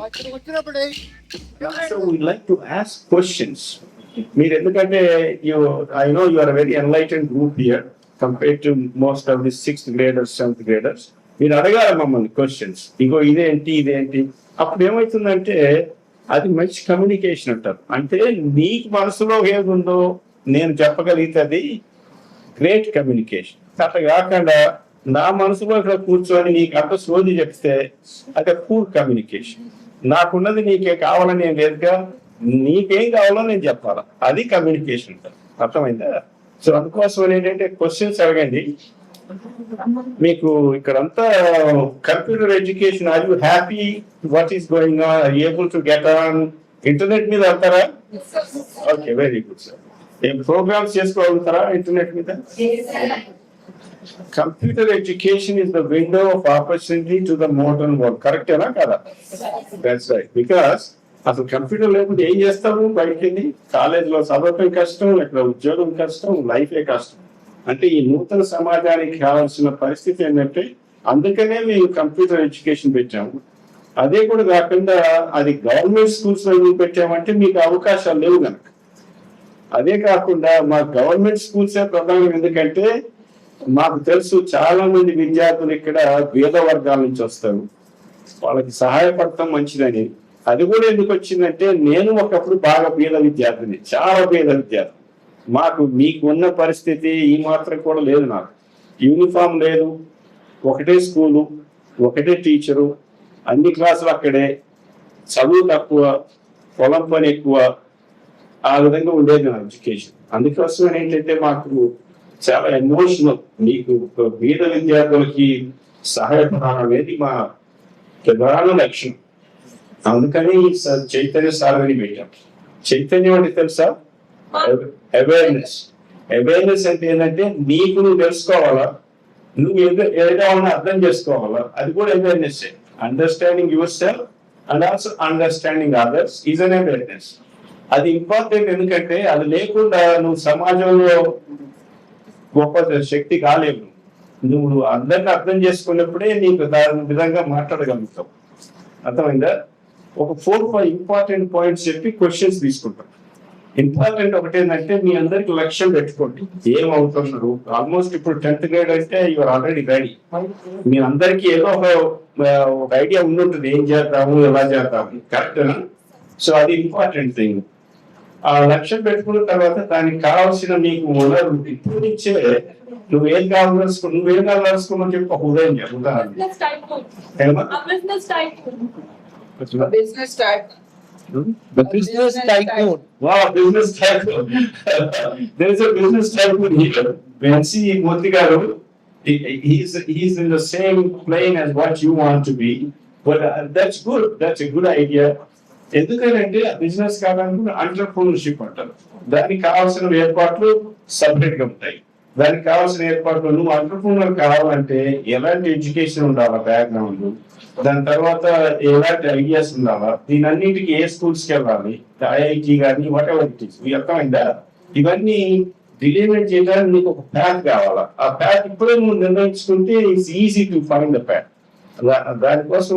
So we like to ask questions. మీరు ఎందుకంటే I know you are a very enlightened group here compared to most of the 6th graders, 7th graders. మీరు అడగాలి మమ్మల్ని questions, ఇగో ఇదేంటి. అప్పుడు ఏమవుతుందంటే అది మంచి కమ్యూనికేషన్ అంటారు. అంటే నీకు మనసులో ఏముందో నేను చెప్పగలిగితే అది గ్రేట్ కమ్యూనికేషన్. అట్లా కాకుండా నా మనసులో ఇక్కడ కూర్చొని నీకు అంత సోది చెప్తే అది పూర్ కమ్యూనికేషన్. నాకున్నది నీకే కావాలని నేను లేదుగా, నీకేం కావాలో నేను చెప్పాలా, అది కమ్యూనికేషన్. అర్థమైందా? సో అందుకోసం ఏంటంటే క్వశ్చన్స్ అడగండి. మీకు ఇక్కడంతా computer education, are you happy? What is going on? Are able to get on internet మీద వెళ్తారా? Okay, very good sir. ఏం ప్రోగ్రామ్స్ చేసుకోగలుగుతారా ఇంటర్నెట్ మీద? Computer education is the window of opportunity to the modern world. కరెక్టేనా కదా? That's right. Because అసలు computer లేకపోతే ఏం చేస్తాము? బయటికి కాలేజీలో చదవటం కష్టం, ఇక్కడ ఉద్యోగం కష్టం, లైఫే కష్టం. అంటే ఈ నూతన సమాజానికి కావాల్సిన పరిస్థితి ఏంటంటే అందుకనే మేము కంప్యూటర్ ఎడ్యుకేషన్ పెట్టాము. అదే కూడా కాకుండా అది గవర్నమెంట్ స్కూల్స్ లో పెట్టామంటే మీకు అవకాశాలు లేవు కనుక. అదే కాకుండా మా గవర్నమెంట్ స్కూల్సే ప్రధానం. ఎందుకంటే మాకు తెలుసు చాలా మంది విద్యార్థులు ఇక్కడ పేద వర్గాల నుంచి వస్తారు, వాళ్ళకి సహాయపడటం మంచిదని. అది కూడా ఎందుకు వచ్చిందంటే నేను ఒకప్పుడు బాగా పేద విద్యార్థిని, చాలా పేద విద్యార్థి. మీకు ఉన్న పరిస్థితి ఈ మాత్రం కూడా లేదు. నాకు యూనిఫామ్ లేదు, ఒకటే స్కూలు, ఒకటే టీచరు, అన్ని క్లాసులు అక్కడే, చదువు తక్కువ, పొలం పని ఎక్కువ, ఆ విధంగా ఉండేది నా ఎడ్యుకేషన్. అందుకోసం ఏంటంటే మాకు చాలా ఎమోషనల్. మీకు పేద విద్యార్థులకి సహాయపడాలి అనేది మా ప్రధాన లక్ష్యం. అందుకని చైతన్య సాధనని పెట్టాం. చైతన్యం అంటే తెలుసా? అవేర్నెస్. అవేర్నెస్ అంటే ఏంటంటే నీకు నువ్వు తెలుసుకోవాలా, నువ్వు ఏదైనా అర్థం చేసుకోవాలా, అది కూడా awareness. Understanding your self and also understanding others is an awareness. అది ఇంపార్టెంట్. ఎందుకంటే అది లేకుండా నువ్వు సమాజంలో గొప్ప శక్తి కాలేవు. నువ్వు అందరిని అర్థం చేసుకున్నప్పుడే నీకు దాని విధంగా మాట్లాడగలుగుతావు. అర్థమైందా? ఒక 4-5 ఇంపార్టెంట్ పాయింట్స్ చెప్పి క్వశ్చన్స్ తీసుకుంటాం. ఇంపార్టెంట్ ఒకటేంటంటే మీ అందరికి లక్ష్యం పెట్టుకోండి, ఏమవుతున్నారు. ఆల్మోస్ట్ ఇప్పుడు 10th గ్రేడ్ అంటే యువర్ ఆల్రెడీ రెడీ. మీ అందరికీ ఏదో ఒక ఐడియా ఉండుంటుంది, ఏం చేద్దాము, ఎలా చేద్దాము. కరెక్టేనా? సో అది ఇంపార్టెంట్ థింగ్. ఆ లక్ష్యం పెట్టుకున్న తర్వాత దానికి కావాల్సిన మీకు వనరులు ఇప్పుడు నుంచే నువ్వేం కావాలనుకున్నావు చెప్పి ఒక ఉదయం ఉదాహరణ. The business tycoon. Wow, business tycoon. There is a business tycoon here. Vensi Murthy garu, he's in the same plane as what you want to be. But that's good. That's a good idea. ఎందుకంటే business కావాలనుకుంటే entrepreneurship అంటారు. దానికి కావాల్సిన ఏర్పాట్లు separate గా ఉంటాయి. దానికి కావాల్సిన ఏర్పాట్లు, నువ్వు ఎంటర్‌ప్రెన్యూర్ కావాలంటే ఎలాంటి ఎడ్యుకేషన్ ఉండాలా, బ్యాక్గ్రౌండ్, దాని తర్వాత ఎలాంటి ఐడియాస్ ఉండాలా, దీనన్నిటికీ ఏ స్కూల్స్కి వెళ్ళాలి, ఐఐటి కానీ వాట్ ఎవర్ ఇట్ ఈస్. అర్థమైందా? ఇవన్నీ డిలిమినేట్ చేయడానికి నీకు ఒక ప్యాత్ కావాలా. ఆ ప్యాత్ ఇప్పుడే నువ్వు నిర్ణయించుకుంటే it's easy to find the path. దానికోసం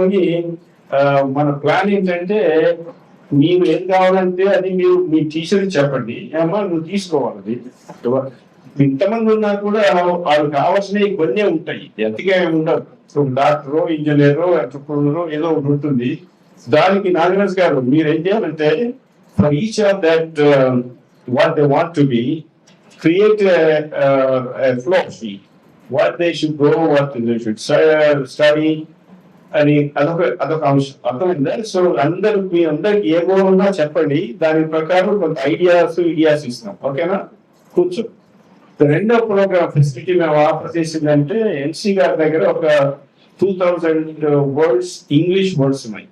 మన ప్లాన్ ఏంటంటే మీరు ఏం కావాలంటే అది మీరు మీ టీచర్కి చెప్పండి, ఏమో నువ్వు తీసుకోవాలి. ఇంతమంది ఉన్నా కూడా వాళ్ళు కావాల్సినవి కొన్ని ఉంటాయి, ఎంతగా ఉండదు. డాక్టరు, ఇంజనీరు, ఎంటర్‌ప్రెన్యూర్ ఏదో ఒకటి ఉంటుంది. దానికి నాగరాజ్ గారు మీరు ఏం చేయాలంటే for each of that what they want to B create flow sheet, what they should go, what they should study అని అదొక అంశం. అర్థమైందా? సో మీ అందరికి ఏ గోల్ ఉన్నా చెప్పండి, దాని ప్రకారం కొంత ఐడియాస్ ఇస్తాం. ఓకేనా? కూర్చో. రెండో ప్రోగ్రామ్ ఫెసిలిటీ మేము ఆఫర్ చేసిందంటే ఎన్సీ గారి దగ్గర ఒక 2000 వర్డ్స్ ఇంగ్లీష్ వర్డ్స్ ఉన్నాయి,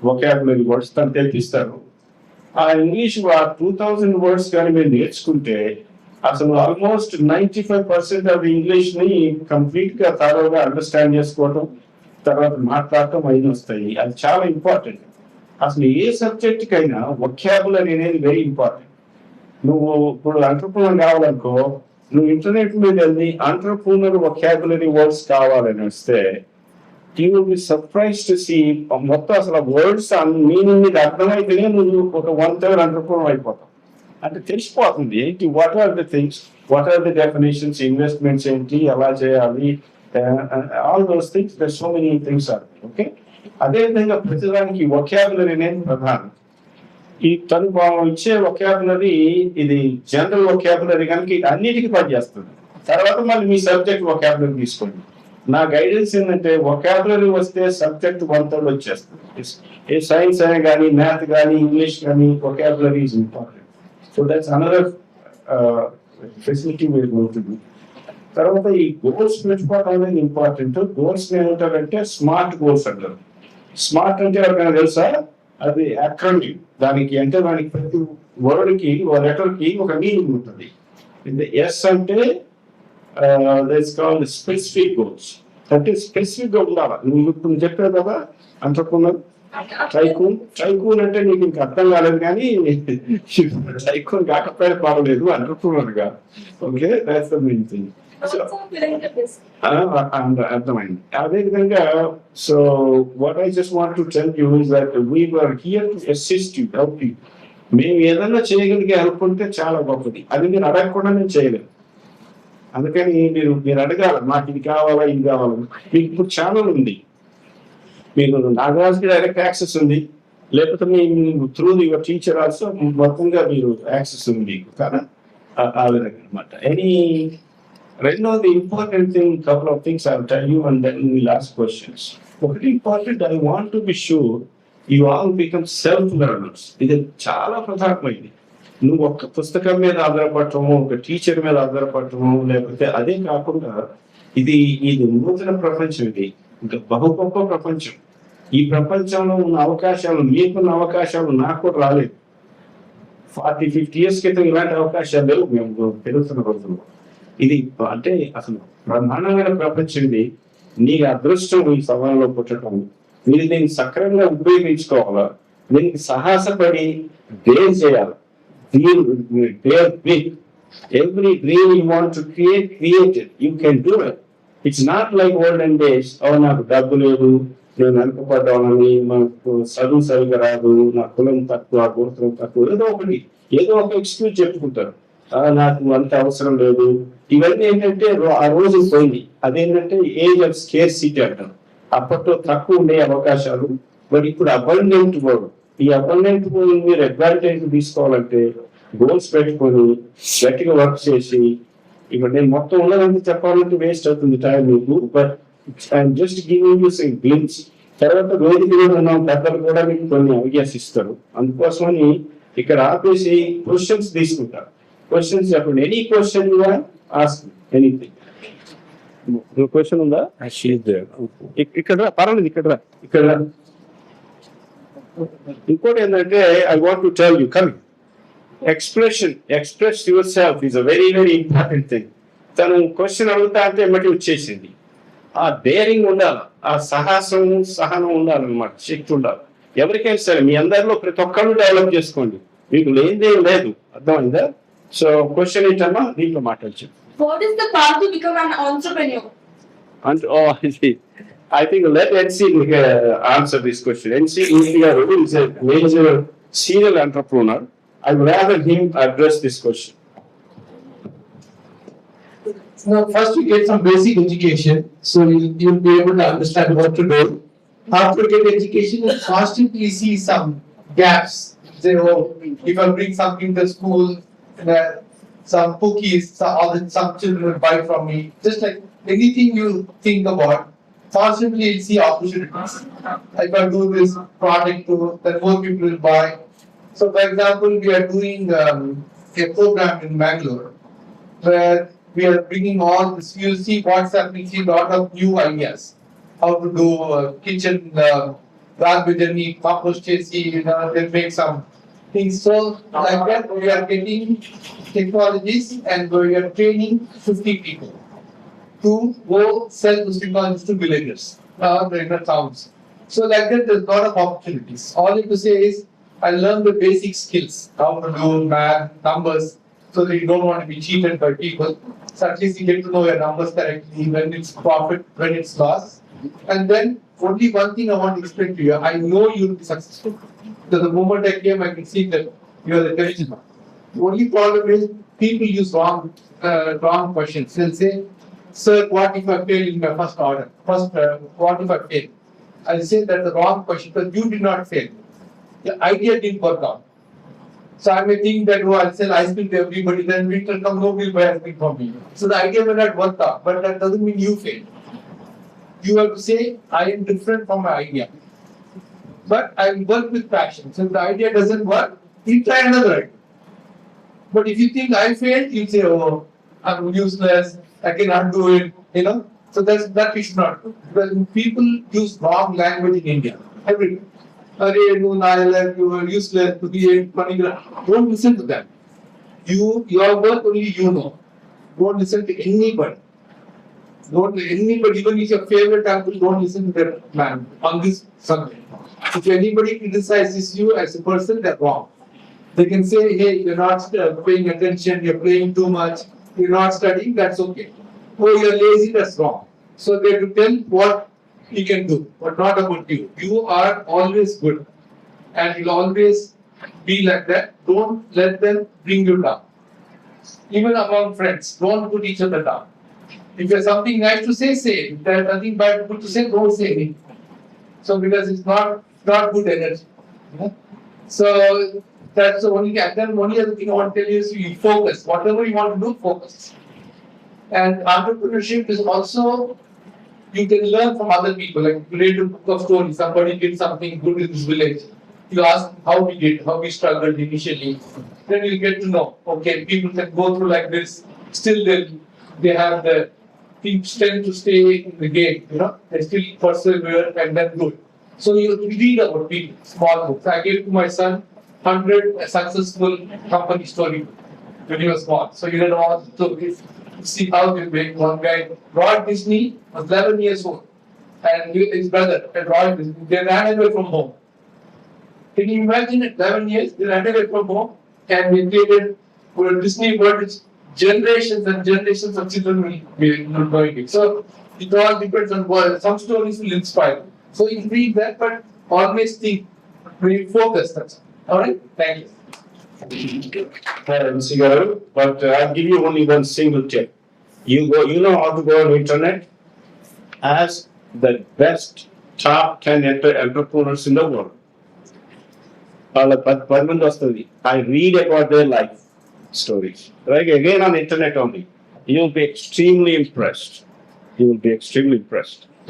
వొకాబులరీ వర్డ్స్ తను తెప్పిస్తారు. ఆ ఇంగ్లీష్ 2000 వర్డ్స్ కానీ మీరు నేర్చుకుంటే అసలు ఆల్మోస్ట్ 95% ఆఫ్ ఇంగ్లీష్ ని కంప్లీట్ గా థారోగా అండర్స్టాండ్ చేసుకోవడం, తర్వాత మాట్లాడటం అయిన వస్తాయి. అది చాలా ఇంపార్టెంట్. అసలు ఏ సబ్జెక్ట్ కైనా వొకాబులరీ అనేది వెరీ ఇంపార్టెంట్. నువ్వు ఇప్పుడు ఎంటర్‌ప్రెన్యూర్ కావాలనుకో, నువ్వు ఇంటర్నెట్ మీద వెళ్ళి ఎంటర్‌ప్రెన్యూర్ వొకాబులరీ వర్డ్స్ కావాలని వస్తే you will be surprise to see మొత్తం అసలు వర్డ్స్ మీనింగ్ నీకు అర్థమైతేనే నువ్వు ఒక 1/3 అంటర్ప్రినర్ అయిపోతావు. అంటే తెలిసిపోతుంది ఏంటి, what are the things, what are the definitions, investments ఏంటి, ఎలా చేయాలి, all those things, there so many things are. Okay, అదేవిధంగా ప్రతిదానికి వొకాబులరీ అనేది ప్రధానం. ఈ తను ఇచ్చే వొకాబులరీ ఇది జనరల్ వొకాబులరీ కనుక ఇది అన్నిటికీ పనిచేస్తుంది. తర్వాత మళ్ళీ మీ సబ్జెక్ట్ వొకాబులరీ తీసుకోండి. నా గైడెన్స్ ఏంటంటే వొకాబులరీ వస్తే సబ్జెక్ట్ 1/3 వచ్చేస్తుంది. ఏ సైన్స్ అనే కానీ, మ్యాథ్ కానీ, ఇంగ్లీష్ కానీ, vocabulary is important. So that's another facility మీరు ఉంటుంది. తర్వాత ఈ గోల్స్ పెట్టుకోవడం అనేది ఇంపార్టెంట్. గోల్స్ ఏమంటారంటే స్మార్ట్ గోల్స్ అంటారు. స్మార్ట్ అంటే ఎవరికైనా తెలుసా? అది అక్రోనిమ్. దానికి ప్రతి వర్డ్ కి, ఒక లెటర్ కి ఒక మీనింగ్ ఉంటుంది. ఎస్ అంటే స్పెసిఫిక్ గోల్స్, అంటే స్పెసిఫిక్ గా ఉండాలి. నువ్వు ఇప్పుడు చెప్పావు కదా అంటకున్నారు ట్రైకూన్ అంటే నీకు ఇంకా అర్థం కాలేదు, కానీ ట్రైకూన్ కాకపోయినా పర్వాలేదు అంటకున్నారు గా. Okay, that's the main thing. అర్థమైంది. అదేవిధంగా so what I just want to tell you is that we were here to assist you, help you. మేము ఏదైనా చేయగలిగే హెల్ప్ ఉంటే చాలా గొప్పది. అది మీరు అడగకుండా నేను చేయలేను. అందుకని మీరు అడగాలి, మాకు ఇది కావాలా, ఇది కావాలా. మీకు ఇప్పుడు ఛానల్ ఉంది, మీకు నాగరాజుకి డైరెక్ట్ యాక్సెస్ ఉంది, లేకపోతే me through your teacher also మొత్తంగా మీరు యాక్సెస్ ఉంది మీకు కదా, ఆ విధంగా అనమాట. రెండోది important thing, couple of things I will tell you and then will ask questions. ఒకటి important, I want to be sure you all become self learners. ఇది చాలా ప్రధానమైంది. నువ్వు ఒక పుస్తకం మీద ఆధారపడటము, ఒక టీచర్ మీద ఆధారపడటము, లేకపోతే అదే కాకుండా ఇది నూతన ప్రపంచం. ఇది ఇంకా బహు గొప్ప ప్రపంచం. ఈ ప్రపంచంలో ఉన్న అవకాశాలు, మీకున్న అవకాశాలు నాకు కూడా రాలేదు. 40-50 years క్రితం ఇలాంటి అవకాశాలు లేవు మేము పెరుగుతున్న రోజుల్లో. ఇది అంటే అసలు బ్రహ్మాండమైన ప్రపంచం. ఇది నీ అదృష్టం ఈ సమయంలో పుట్టడం. మీరు దీన్ని సక్రమంగా ఉపయోగించుకోవాలా, దీనికి సాహసపడి డేర్ చేయాలి. Every dream you want to create it. You can do it. It's not like olden days. నాకు డబ్బు లేదు, నేను వెనకపడ్డానని, మనకు చదువు సరిగా రాదు, నా కులం తక్కువ, గోత్రం తక్కువ, ఏదో ఒక ఎక్స్క్యూజ్ చెప్పుకుంటారు. నాకు అంత అవసరం లేదు. ఇవన్నీ ఏంటంటే ఆ రోజు పోయింది. అదేంటంటే ఏజ్ ఆఫ్ స్కేర్సిటీ అంటారు. అప్పట్లో తక్కువ ఉండే అవకాశాలు, బట్ ఇప్పుడు అబండెంట్ వరల్డ్. ఈ అబండెంట్ వరల్డ్ మీరు అడ్వాంటేజ్ తీసుకోవాలంటే గోల్స్ పెట్టుకొని గట్టిగా వర్క్ చేసి, ఇప్పుడు నేను మొత్తం ఉన్నదంతా చెప్పాలంటే వేస్ట్ అవుతుంది టైం మీకు. But I'm just giving you some glimpse. తర్వాత వేదిక మీద ఉన్న పెద్దలు కూడా మీకు కొన్ని ఐడియాస్ ఇస్తారు. అందుకోసమని ఇక్కడ ఆపేసి క్వశ్చన్స్ తీసుకుంటారు. క్వశ్చన్స్ చెప్పండి. Any question you want ask anything. Question ఉందా? ఇక్కడ పర్వాలేదు, ఇక్కడ ఇంకోటి ఏంటంటే I want to tell you, coming express yourself is a very very important thing. తను క్వశ్చన్ అడుగుతా అంటే ఎమ్మటి వచ్చేసింది. ఆ డేరింగ్ ఉండాలి, ఆ సహనం ఉండాలన్నమాట, శక్తి ఉండాలి. ఎవరికైనా సరే మీ అందరిలో ప్రతి ఒక్కరు డెవలప్ చేసుకోండి. మీకు లేనిదేం లేదు, అర్థమైందా? సో క్వశ్చన్ ఏంటమ్మా, దీంట్లో మాట్లాడచ్చు. What is the path to become an entrepreneur? I think let NC answer this question. NC is a major serial entrepreneur. I would rather him address this question. Now, first you get some basic education, so you'll be able to understand what to do. After you get education, you constantly see some gaps. Say, oh, if I bring something to school, some cookies, some children will buy from me. Just like anything you think about, constantly you'll see opportunities. If I do this product, then more people will buy. So, for example, we are doing a program in Bangalore where we are bringing all this. You see what's happening, see a lot of new ideas. How to do kitchen, rag biryani, compost chesi, they'll make some things. So, like that, we are getting technologies and we are training 50 people to go sell those technologies to villagers, in the towns. So, like that, there's a lot of opportunities. All you have to say is, I learned the basic skills, how to do math, numbers, so that you don't want to be cheated by people. So at least you get to know your numbers correctly, when it's profit, when it's loss. And then only one thing I want to explain to you. I know you'll be successful. So the moment I came, I can see that you are the charisma. The only problem is people use wrong questions. They'll say, "Sir, what if I fail in my first order? What if I fail?" I'll say that's the wrong question because you did not fail. The idea didn't work out. So I may think that, oh, I'll sell ice cream to everybody, then winter come, nobody will buy ice cream from me. So the idea may not work out, but that doesn't mean you failed. You have to say, I am different from my idea. But I will work with passion. So if the idea doesn't work, you try another idea. But if you think I failed, you say, oh, I'm useless, I cannot do it, you know. So that we should not do. Because people use wrong language in India. Every Arey, no, Nayalar, you are useless to be a funny. Don't listen to them. Your work only you know. Don't listen to anybody. Anybody, even if your favorite uncle, don't listen to that man on this subject. If anybody criticizes you as a person, they're wrong. They can say, hey, you're not paying attention, you're playing too much, you're not studying, that's okay. Oh, you're lazy, that's wrong. So they have to tell what you can do, but not about you. You are always good and you'll always be like that. Don't let them bring you down. Even among friends, don't put each other down. If there's something nice to say, say it. If there's nothing bad to say, don't say anything. So because it's not good energy. You know? So that's the only other thing I want to tell you is you focus. Whatever you want to do, focus. And entrepreneurship is also, you can learn from other people. Like read a book of stories. Somebody did something good in this village. You ask how we did, how we struggled initially. Then you get to know. Okay, people can go through like this. Still, they have the strength to stay in the game. You know, they still persevere and then do it. So you read about people, small books. I gave to my son 100 successful company story when he was small. So you read all the stories. See how they make. One guy, Walt Disney, was 11 years old, and his brother, Walt Disney, they ran away from home. Can you imagine it? 11 years, they ran away from home, and they created Disney World, which generations and generations of children will be knowing it. So it all depends on what. Some stories will inspire. So you read that, but always think, really focus. That's all right. Thank you. But I'll give you only one single tip. You know how to go on internet? Ask the best top 10 entrepreneurs in the world. I read about their life stories. Right? Again on internet only. You'll be extremely impressed.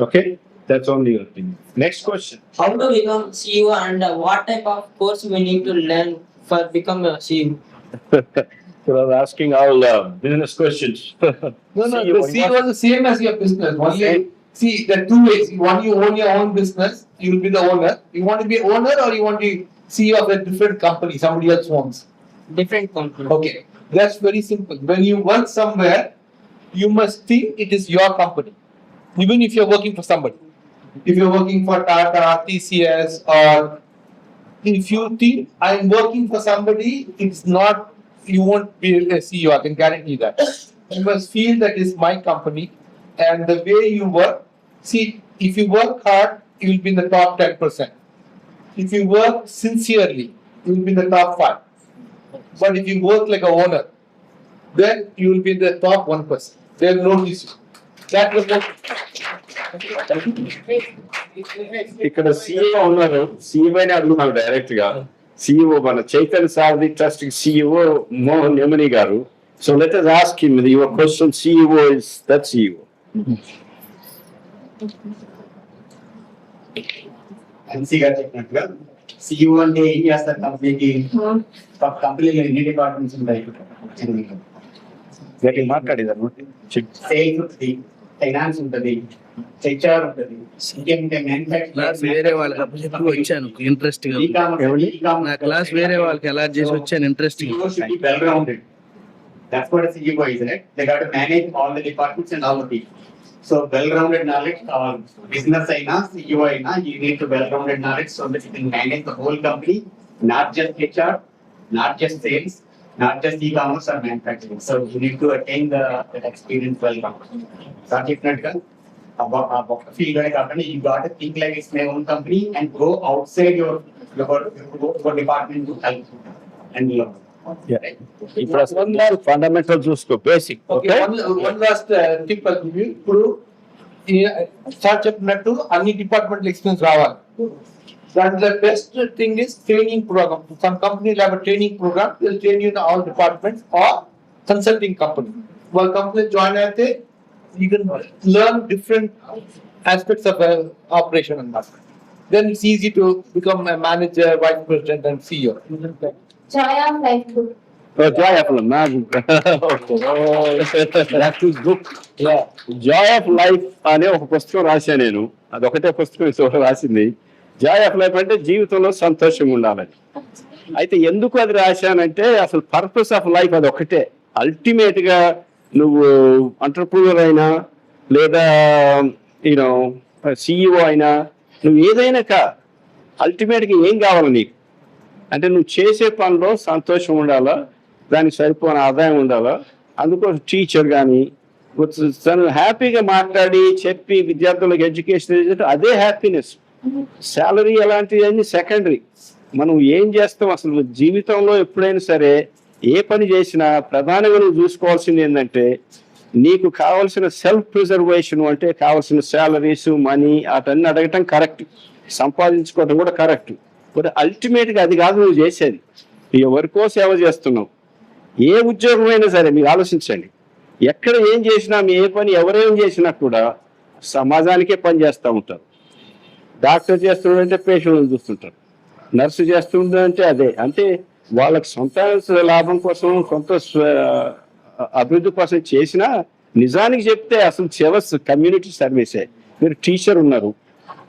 Okay? That's only your opinion. Next question. How to become CEO and what type of course we need to learn for become a CEO? So I'm asking all business questions. No, the CEO is the same as your business. Only, see, there are two ways. One, you own your own business, you will be the owner. You want to be owner or you want to be CEO of a different company, somebody else owns? Different company. Okay, that's very simple. When you work somewhere, you must think it is your company. Even if you're working for somebody. If you're working for Tata, TCS, or if you think I'm working for somebody, it's not, you won't be a CEO, I can guarantee that. You must feel that it's my company and the way you work. See, if you work hard, you will be in the top 10%. If you work sincerely, you will be in the top 5. But if you work like a owner, then you will be in the top 1%. They will notice you. That was what. ఇక్కడ CEO ఉన్నారు. CEO ని అడుగున్నాం direct గా. CEO మన చైతన్య సారథి trusting CEO Mohan యమని గారు. So let us ask him your question. CEO is that CEO. NC గారు చెప్పినట్టుగా CEO అంటే ఏం చేస్తారు కంపెనీకి? కంపెనీలో ఎన్ని డిపార్ట్మెంట్స్ ఉంటాయి? గట్టిగా మాట్లాడేదాన్ని. సేల్స్ ఉంటుంది, ఫైనాన్స్ ఉంటుంది, HR ఉంటుంది, క్లాస్ వేరే వాళ్ళకి అప్పచెప్పి వచ్చాను ఇంట్రెస్ట్ గా. నా క్లాస్ వేరే వాళ్ళకి అలాట్ చేసి వచ్చాను ఇంట్రెస్ట్ గా. well rounded. That's what a CEO is, right? They got to manage all the departments and all the people. So well rounded knowledge, business aina, CEO aina, you need to well rounded knowledge so that you can manage the whole company, not just HR, not just sales, not just e-commerce or manufacturing. So you need to attain that experience well rounded. So definitely ఒక field లోనే కాకుండా you got think like it's my own company and go outside your department to help and ఇప్పుడు అసలు fundamental చూసుకో basic Okay, one last tip I'll give you. ఇప్పుడు sir చెప్పినట్టు అన్ని department experience రావాలి. దాంట్లో best thing is training program. Some కంపెనీలు have training program, they'll train you in all departments or consulting company. వాళ్ళ కంపెనీ జాయిన్ అయితే you can learn different aspects of operation అన్నమాట. Then it's easy to become a manager, vice president and CEO. Joy of life book. Joy of book Joy of life అనే ఒక పుస్తకం రాశాను నేను. అదొకటే పుస్తకం ఇంకొకటి రాసింది. జాయ్ ఆఫ్ లైఫ్ అంటే జీవితంలో సంతోషంగా ఉండాలని. అయితే ఎందుకు అది రాశానంటే అసలు పర్పస్ ఆఫ్ లైఫ్ అది ఒకటే. అల్టిమేట్ గా నువ్వు ఎంటర్‌ప్రెన్యూర్ అయినా లేదా యూనో CEO అయినా నువ్వు ఏదైనా అల్టిమేట్ గా ఏం కావాలి నీకు అంటే నువ్వు చేసే పనిలో సంతోషం ఉండాలా, దానికి సరిపోయిన ఆదాయం ఉండాలా. అందుకోసం టీచర్ కానీ తను హ్యాపీగా మాట్లాడి చెప్పి విద్యార్థులకు ఎడ్యుకేషన్ అదే హ్యాపీనెస్. శాలరీ అలాంటివి అన్ని సెకండరీ. మనం ఏం చేస్తాం అసలు జీవితంలో ఎప్పుడైనా సరే ఏ పని చేసినా ప్రధానంగా నువ్వు చూసుకోవాల్సింది ఏంటంటే నీకు కావాల్సిన సెల్ఫ్ ప్రిజర్వేషన్ అంటే కావాల్సిన శాలరీస్ మనీ అటన్నీ అడగటం కరెక్ట్, సంపాదించుకోవటం కూడా కరెక్ట్. బట్ అల్టిమేట్ గా అది కాదు నువ్వు చేసేది. ఎవరికో సేవ చేస్తున్నావు. ఏ ఉద్యోగం అయినా సరే మీరు ఆలోచించండి, ఎక్కడ ఏం చేసినా మీ ఏ పని ఎవరేం చేసినా కూడా సమాజానికే పని చేస్తూ ఉంటారు. డాక్టర్ చేస్తుంటే పేషెంట్లను చూస్తుంటారు, నర్సు చేస్తుంటే అదే. అంటే వాళ్ళకి సొంత లాభం కోసం సొంత అభివృద్ధి కోసం చేసినా నిజానికి చెప్తే అసలు కమ్యూనిటీ సర్వీసే. మీరు టీచర్ ఉన్నారు,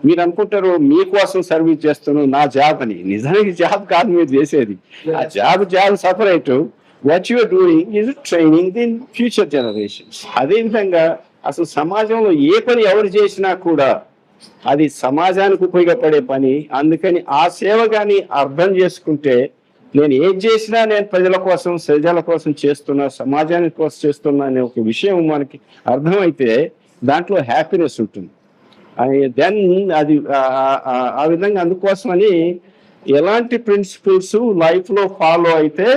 మీరు అనుకుంటారు మీకోసం సర్వీస్ చేస్తున్నాను నా జాబ్ అని. నిజానికి జాబ్ కాదు మీరు చేసేది. ఆ job separate. What you're doing is training the future generations. అదేవిధంగా అసలు సమాజంలో ఏ పని ఎవరు చేసినా కూడా అది సమాజానికి ఉపయోగపడే పని. అందుకని ఆ సేవ కానీ అర్థం చేసుకుంటే నేను ఏం చేసినా నేను ప్రజల కోసం ప్రజల కోసం చేస్తున్నా, సమాజానికి కోసం చేస్తున్నా అనే ఒక విషయం మనకి అర్థమైతే దాంట్లో హ్యాపీనెస్ ఉంటుంది. దెన్ అది ఆ విధంగా అందుకోసమని ఎలాంటి ప్రిన్సిపల్స్ లైఫ్ లో ఫాలో అయితే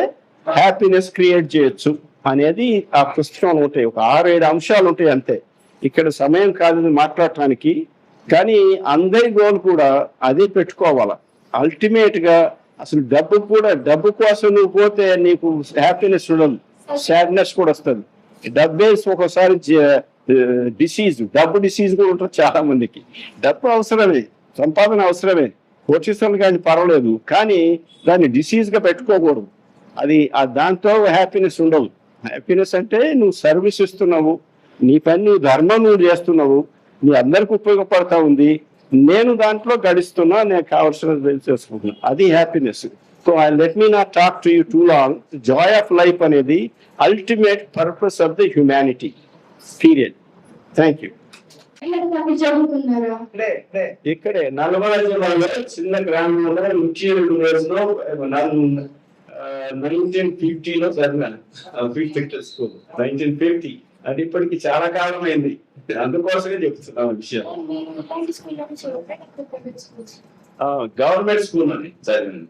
హ్యాపీనెస్ క్రియేట్ చేయొచ్చు అనేది ఆ పుస్తకంలో ఉంటాయి. ఒక 6-7 అంశాలు ఉంటాయి అంతే. ఇక్కడ సమయం కాదు మాట్లాడటానికి. కానీ అందరి గోల్ కూడా అదే పెట్టుకోవాలా. అల్టిమేట్ గా అసలు డబ్బు కోసం నువ్వు పోతే నీకు హ్యాపీనెస్ ఉండదు, సాడ్నెస్ కూడా వస్తుంది. డబ్బే ఒకసారి డబ్బు డిసీజ్ కూడా ఉంటుంది చాలా మందికి. డబ్బు అవసరమే, సంపాదన అవసరమే, కోటీశ్వరులు కానీ పర్వాలేదు, కానీ దాన్ని డిసీజ్ గా పెట్టుకోకూడదు. అది దాంతో హ్యాపీనెస్ ఉండదు. హ్యాపీనెస్ అంటే నువ్వు సర్వీస్ ఇస్తున్నావు, నీ పని నువ్వు ధర్మం నువ్వు చేస్తున్నావు, నీ అందరికి ఉపయోగపడతా ఉంది, నేను దాంట్లో గడిస్తున్నా, నేను కావాల్సిన చేసుకుంటున్నా, అది happiness. So let me not talk to you too long. Joy of life అనేది ultimate purpose of the humanity period. Thank you. చదువుకున్నారా? ఇక్కడే నల్గొండ జిల్లాలో చిన్న గ్రామంలో 1950 చదివాను. 5th school 1950. అది ఇప్పటికి చాలా కాలం అయింది. అందుకోసమే చెప్తున్నాం విషయం. గవర్నమెంట్ స్కూల్ అని చదివాను.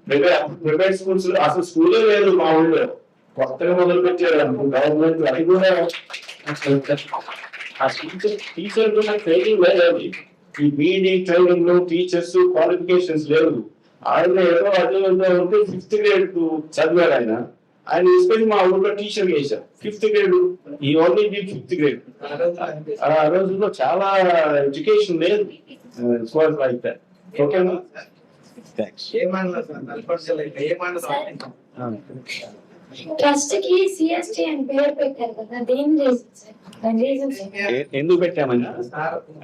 ప్రైవేట్ స్కూల్స్ అసలు స్కూలే లేదు మా ఊళ్ళో. కొత్తగా మొదలు పెట్టారు గవర్నమెంట్. అది కూడా ఆ టీచర్ ట్రైనింగ్ లేదు. ఈ బీఈడీ ట్రైనింగ్ లో టీచర్స్ క్వాలిఫికేషన్స్ లేవు. ఆయన ఏదో అదే ఉంటే 5th grade చదివారు ఆయన. తీసుకొని మా ఊళ్ళో టీచర్ చేశారు 5th grade. ఈ ఓన్లీ 5th grade. ఆ రోజుల్లో చాలా ఎడ్యుకేషన్ లేదు. ఓకేనా? థ్యాంక్స్. ట్రస్ట్ కి CST అని పేరు పెట్టారు కదా, దేని రీజన్? ఎందుకు పెట్టామని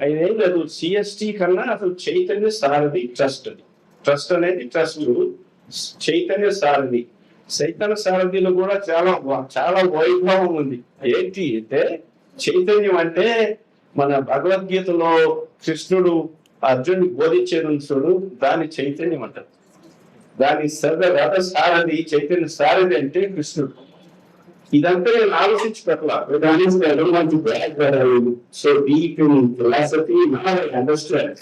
అదేం లేదు. CST కన్నా అసలు చైతన్య సారథి ట్రస్ట్. ట్రస్ట్ అనేది ట్రస్ట్ చైతన్య సారథి. చైతన్య సారథిలో కూడా చాలా వైభవం ఉంది. ఏంటి అంటే చైతన్యం అంటే మన భగవద్గీతలో కృష్ణుడు అర్జునుడికి బోధించేది చూడు, దాని చైతన్యం అంటారు. దాని రథ సారథి చైతన్య సారథి అంటే కృష్ణుడు. ఇదంతా నేను ఆలోచించి పెట్టాల so deep in philosophy understand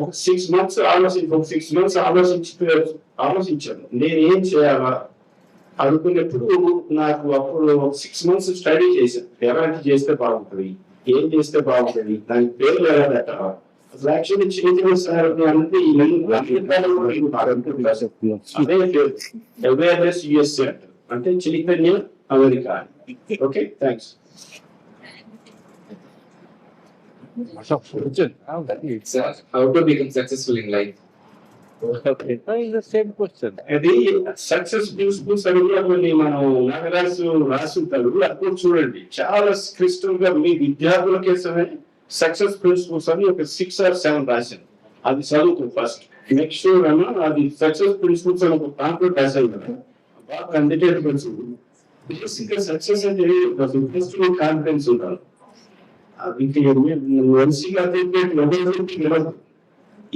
ఒక 6 months ఆలోచించాను నేను ఏం చేయాలా అనుకున్నప్పుడు నాకు అప్పుడు 6 months స్టడీ చేశాను ఎలాంటి చేస్తే బాగుంటుంది ఏం చేస్తే బాగుంటుంది దాని పేర్లు ఎలా పెట్టాలా అసలు యాక్చువల్లీ చిన్న సార్ అంటే అదే అవేర్నెస్ యుఎస్ అంటే చైతన్యం America. Okay thanks. How to become successful in life? అది సక్సెస్ ప్రిన్సిపల్స్ అని కూడా కొన్ని మనం రాసుంటారు అప్పుడు చూడండి చాలా క్రిస్టల్ గా మీ విద్యార్థుల కోసమే సక్సెస్ ప్రిన్సిపల్స్ అని ఒక 6 or 7 రాశాను. అది చదువుకు ఫస్ట్ నెక్స్ట్ షూర్ అన్న అది సక్సెస్ ప్రిన్సిపల్స్ అని ఒక కాంప్లీట్ రాశాను కదా బాగా అందుకే బేసిక్ గా సక్సెస్ అంటే కాన్ఫిడెన్స్ ఉండాలి. అది మంచిగా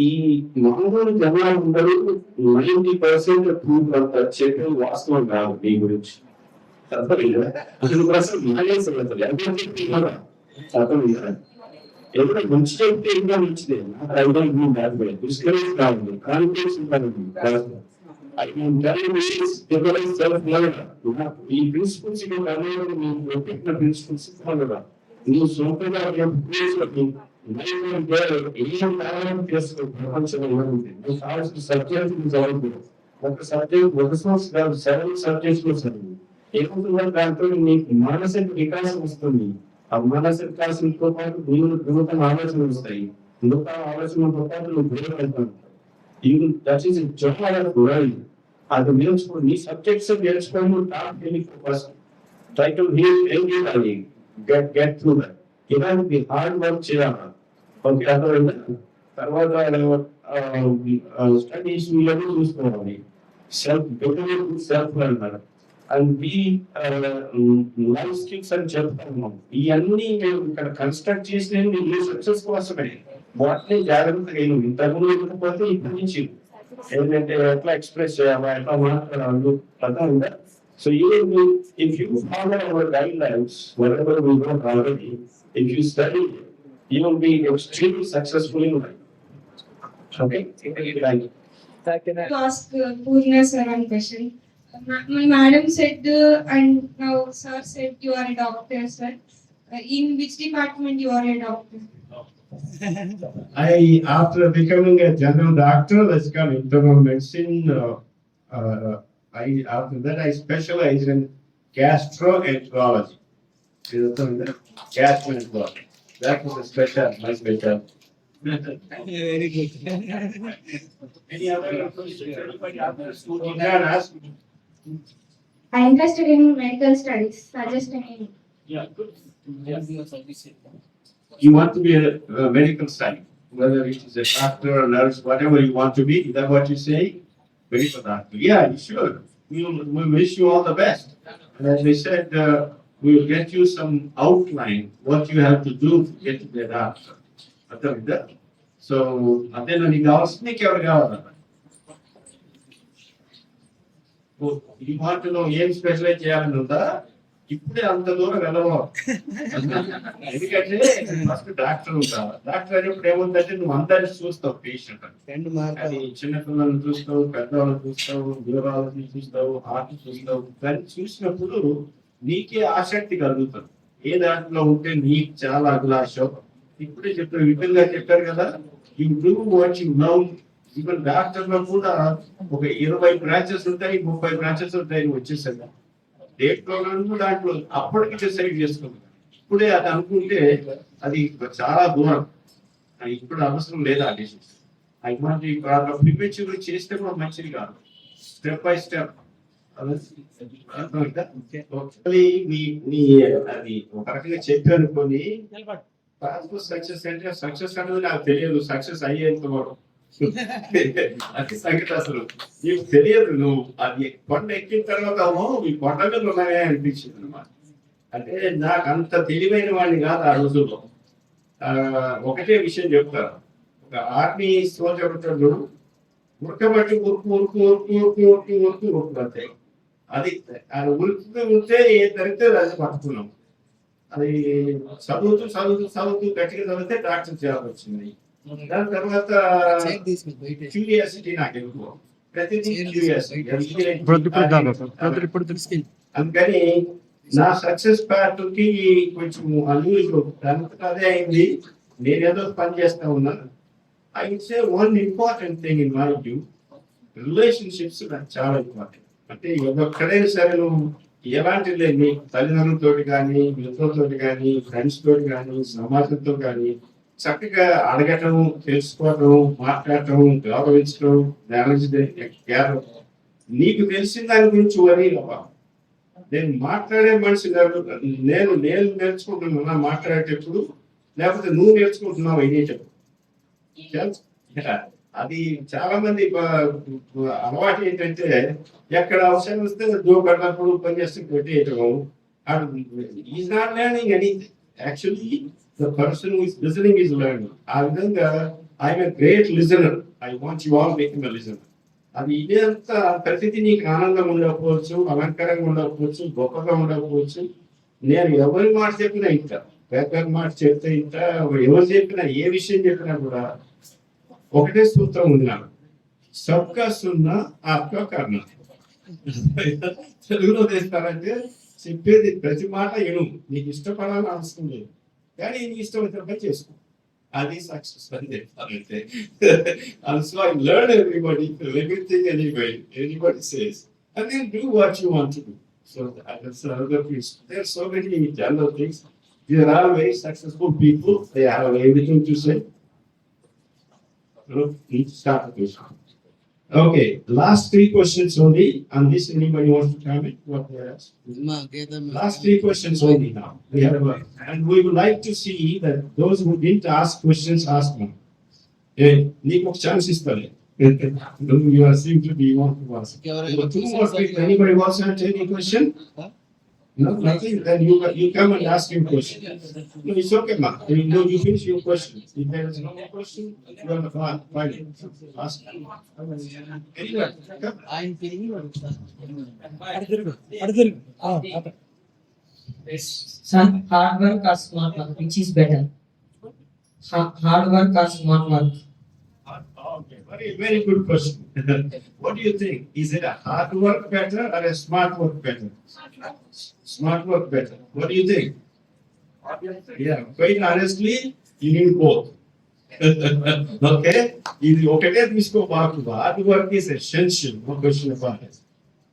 ఈ మామూలు జనాలు అందరూ 90% ప్రూఫ్ అంతా చెప్పే వాస్తవం కాదు మీ గురించి. ఎవరైనా మంచి చెప్తే ఇంకా మంచిదే డిస్కరేజ్ కాదు కాన్ఫిడెన్స్ ఈ ప్రిన్సిపల్స్ పెట్టిన ప్రిన్సిపల్స్ నువ్వు సొంతగా ఒక సబ్జెక్ట్ కాదు 7 subjects ఏమవుతుందంటే దాంతో నీకు మానసిక వికాసం వస్తుంది. ఆ మానసిక వికాసంతో పాటు నూతన ఆలోచనలు వస్తాయి. నూతన ఆలోచనలతో పాటు నువ్వు వెళ్తావు. అది నేర్చుకో నీ సబ్జెక్ట్స్ నేర్చుకోవడం top first title get through that ఇలాంటి హార్డ్ వర్క్ చేయాలి. ఓకే అర్థమైందా? తర్వాత స్టడీస్ చూసుకోవాలి. Self learner and B life skills అని చెప్తాము. ఇవన్నీ మేము ఇక్కడ కన్స్ట్రక్ట్ చేసిన మీ సక్సెస్ కోసమే వాటిని జాగ్రత్తగా ఇంతకుముందు ఇవ్వకపోతే ఇప్పటి నుంచి ఏంటంటే ఎట్లా ఎక్స్ప్రెస్ చేయాలా ఎట్లా మాట్లాడాలి అర్థమైందా? So if you follow our guidelines, whatever we work already, if you study, you will be extremely successful in life. Okay? Thank you. To ask Purna sir one question. My madam said and now sir said you are a doctor, sir. In which department you are a doctor? After becoming a general doctor, let's go internal medicine. After that, I specialized in gastroenterology. Gastroenterology. That was my special. Very good. Any other questions? Anybody others who can ask? I'm interested in medical studies. Suggest any. Yeah, good. You want to be a medical student, whether it is a doctor or nurse, whatever you want to be. Is that what you say? Medical doctor. Yeah, you should. We wish you all the best. And as we said, we will get you some outline what you have to do to get to the doctor. So, then you want to know ఏం specialise చేయాలని ఉందా? ఇప్పుడే అంత దూరం వెళ్ళవు. ఎందుకంటే first doctor ఉంటావు. Doctor అనేప్పుడు ఏముందంటే నువ్వు అందరిని చూస్తావు పేషెంట్ అది చిన్నపిల్లలను చూస్తావు, పెద్దవాళ్ళని చూస్తావు, న్యూరాలజీ చూస్తావు, హార్ట్ చూస్తావు. దాన్ని చూసినప్పుడు నీకే ఆసక్తి కలుగుతుంది. ఏ దాంట్లో ఉంటే నీకు చాలా అభిలాషం. ఇప్పుడే చెప్పారు విపిన్ గారు చెప్పారు కదా, you do what you love. Even doctor లో కూడా ఒక 20 బ్రాంచెస్ ఉంటాయి, 30 బ్రాంచెస్ ఉంటాయి. వచ్చేసాను డేట్ దాంట్లో అప్పటికి డిసైడ్ చేసుకుంటాం. ఇప్పుడే అది అనుకుంటే అది చాలా దూరం. ఇప్పుడు అవసరం లేదా డిసీజ్ అటువంటి ప్రిపేర్ చేస్తే కూడా మంచిది కాదు. స్టెప్ బై స్టెప్ అది ఒక రకంగా చెప్పాను. కొన్ని సక్సెస్ అంటే సక్సెస్ అనేది నాకు తెలియదు. సక్సెస్ అయ్యేంత వరకు అది సంగతి అసలు నీకు తెలియదు. నువ్వు అది కొండ ఎక్కిన తర్వాత ఈ కొండ మీద ఉన్నాయా అనిపించింది అనమాట. అంటే నాకు అంత తెలివైన వాడిని కాదు ఆ రోజుల్లో. ఒకటే విషయం చెప్తారు, ఒక ఆర్మీ సోల్జర్ ఉంటాడు, ఉడకబట్టి ఉరుకు ఉరుకు ఉరుకు ఉరుకు ఉరుకు ఉరుకు ఉరుకు పడతాయి. అది ఉరికి ఉంటే ఏ దొరికితే అది పట్టుకున్నాం. అది చదువుతూ గట్టిగా చదివితే డాక్టర్ జాబ్ వచ్చింది. దాని తర్వాత క్యూరియాసిటీ నాకు ఎక్కువ, ప్రతిదీ క్యూరియాసిటీ. అందుకని నా సక్సెస్ పార్ట్ కి కొంచెం అన్యూజువల్, అదే అయింది. నేనేదో పని చేస్తా ఉన్నాను. I would say one important thing in my view, relationships నాకు చాలా ఇంపార్టెంట్. అంటే ఎక్కడైనా సరే నువ్వు ఎలాంటి లేదు, నీ తల్లిదండ్రులతో కానీ, మిత్రులతో కానీ, ఫ్రెండ్స్ తోటి కానీ, సమాజంతో కానీ చక్కగా అడగటం, తెలుసుకోవటం, మాట్లాడటం, గౌరవించడం, నీకు తెలిసిన దాని గురించి వరీ అవ్వాలి. నేను మాట్లాడే మనిషి కాదు, నేను నేర్చుకుంటున్నా మాట్లాడేటప్పుడు, లేకపోతే నువ్వు నేర్చుకుంటున్నావు అయ్యేటప్పుడు. అది చాలా మంది అలవాటు ఏంటంటే, ఎక్కడ అవసరం వస్తే జోకన్నప్పుడు పని చేస్తూ పెట్టేయటం. Is not learning anything. Actually the person who is listening is learning. ఆ విధంగా I'm a great listener. I want you all making a listener. అది ఇదంతా ప్రతిదీ నీకు ఆనందం ఉండకపోవచ్చు, అలంకారంగా ఉండకపోవచ్చు, గొప్పగా ఉండకపోవచ్చు. నేను ఎవరి మాట చెప్పినా ఇంటా, పేపర్ మాట చెప్తే ఇంటా, ఎవరు చెప్పినా, ఏ విషయం చెప్పినా కూడా ఒకటే సూత్రం ఉంది నాకు, సబ్కా సున్నా ఆప్కా కర్నా. తెలుగులో తెస్తారంటే చెప్పేది ప్రతి మాట ఎను, నీకు ఇష్టపడాలని అవసరం లేదు, కానీ నీకు ఇష్టమైతే చేసుకో. అది సక్సెస్ అని చెప్తానంటే. So I learn everything anybody says, and then do what you want to do. So that's another piece. There are so many general things. These are all very successful people. They have everything to say. Let's start the question. Okay, last 3 questions only. On this, anybody wants to comment? What they asked? Last 3 questions only now. We have, and we would like to see that those who didn't ask questions ask them. Nico chance is there. You are seem to be one to ask. 2 more people. Anybody wants to answer any question? No, nothing. Then you come and ask your question. No, it's okay, ma. You finish your question. If there is no more question, you have to find it. Ask. Anyway, come. Son, hard work or smart work, which is better? Hard work or smart work? Okay, very good question. What do you think? Is it a hard work better or a smart work better? Smart work better. What do you think? Yeah, quite honestly, you need both. Okay? Hard work is essential, no question about it.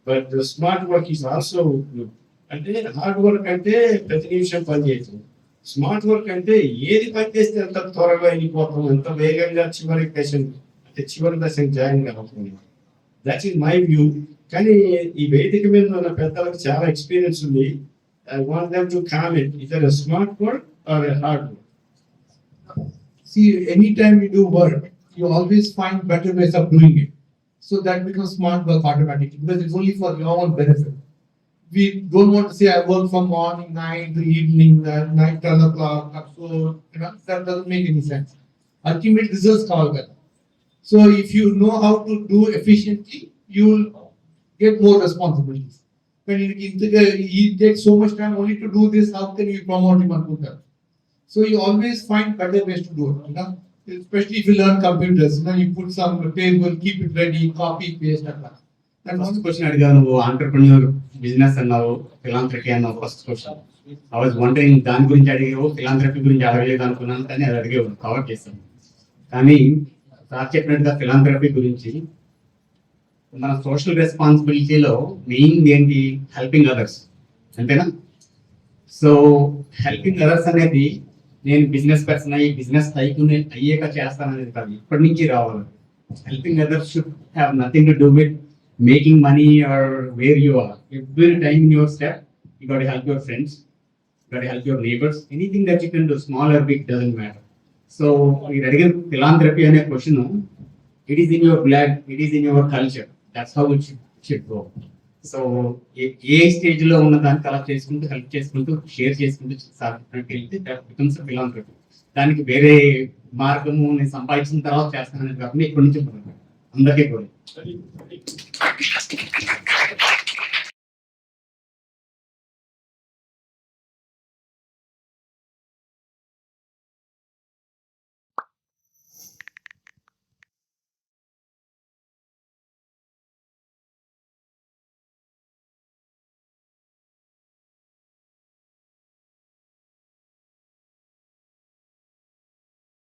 But the smart work is also good. And then hard work ante prati nimisham pani cheyadu. Smart work అంటే ఏది పని చేస్తే అంత త్వరగా వెళ్ళిపోతాం, అంత వేగంగా చివరి దశకు జాయిన్ కావుతుంది. That is my view. కానీ ఈ వేదిక మీద ఉన్న పెద్దలకు చాలా ఎక్స్పీరియన్స్ ఉంది. I want them to comment either a smart work or a hard work. See, anytime you do work, you always find better ways of doing it. So that becomes smart work automatically, because it's only for your own benefit. We don't want to say I work from morning 9 to evening, night 12 o'clock. So that doesn't make any sense. Ultimate results come out. So if you know how to do efficiently, you will get more responsibilities. When he takes so much time only to do this, how can you promote him and do that? So you always find better ways to do it. Especially if you learn computers, you put some table, keep it ready, copy, paste, and that. First question అడిగావు నువ్వు, entrepreneur, business అన్నావు, philanthropy అన్నావు. First question I was wondering దాని గురించి అడిగావు, philanthropy గురించి అడగలేదు అనుకున్నాను, కానీ అది అడిగేవు, కవర్ చేస్తాను. కానీ సార్ చెప్పినట్టుగా ఫిలాంథ్రపీ గురించి మన సోషల్ రెస్పాన్సిబిలిటీలో మెయిన్ ఏంటి? హెల్పింగ్ అదర్స్, అంతేనా? సో హెల్పింగ్ అదర్స్ అనేది నేను బిజినెస్ పర్సన్ అయ్యి బిజినెస్ టైకూన్ అయ్యాక చేస్తాననేది కాదు, ఇప్పటి నుంచి రావాలి. Helping others should have nothing to do with making money or where you are. Every time in your step, you got to help your friends, you got to help your neighbors. Anything that you can do, small or big, doesn't matter. So, again, philanthropy and a question, it is in your blood, it is in your culture. That's how it should go. So, A stage లో ఉన్న దాన్ని collect చేసుకుంటూ, help చేసుకుంటూ, share చేసుకుంటూ వెళ్తే that becomes a philanthropy. దానికి వేరే మార్గము నేను సంపాదించిన తర్వాత చేస్తానని కాకుండా ఇప్పటి నుంచి అందరికీ కూడా